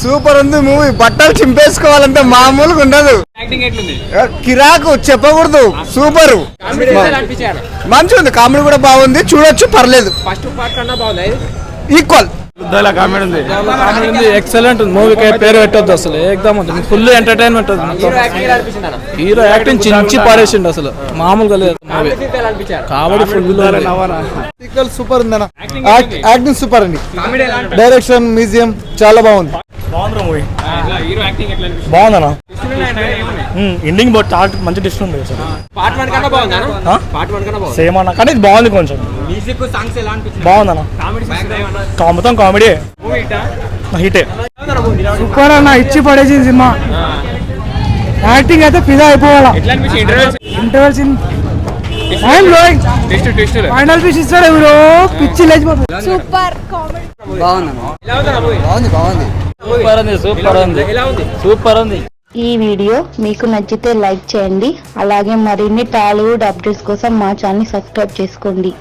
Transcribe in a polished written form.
Super ఉంది movie. బట్టలు చింపేసుకోవాలంటే మామూలుగా ఉండదు. కిరాకు చెప్పకూడదు. సూపర్ మంచిగా ఉంది. కామెడీ కూడా బాగుంది, చూడొచ్చు, పర్లేదు. ఈక్వల్ కామెడీ ఉంది, ఎక్సలెంట్ ఉంది. మూవీకి పేరు పెట్టొద్దు అసలు, ఏకదమ్ ఉంది, ఫుల్ ఎంటర్టైన్మెంట్ ఉంది. హీరో యాక్టింగ్ చించి పారేసిండు అసలు, మామూలుగా లేదు. కామెడీ ఫుల్ సూపర్ ఉంది అన్న. యాక్టింగ్ సూపర్ అండి. డైరెక్షన్, మ్యూజియం చాలా బాగుంది. బాగుందన్నా. ఎండింగ్ మంచి డిస్ట్ ఉంది. సేమ్ అన్న, కానీ ఇది బాగుంది. కొంచెం బాగుందన్న. మొత్తం కామెడీ హిటే. సూపర్ అన్న, ఇచ్చి పడేసింది సినిమా. యాక్టింగ్ అయితే ఫిదా అయిపోవాలా. ఇంటర్వెల్ ఫైనల్ ఫిష్ ఇస్తాడు ఎవరో, పిచ్చి లేచిపోతుంది. Super comedy. సూపర్ ఉంది. ఈ వీడియో మీకు నచ్చితే లైక్ చేయండి. అలాగే మరిన్ని టాలీవుడ్ అప్డేట్స్ కోసం మా ఛానల్ సబ్స్క్రైబ్ చేసుకోండి.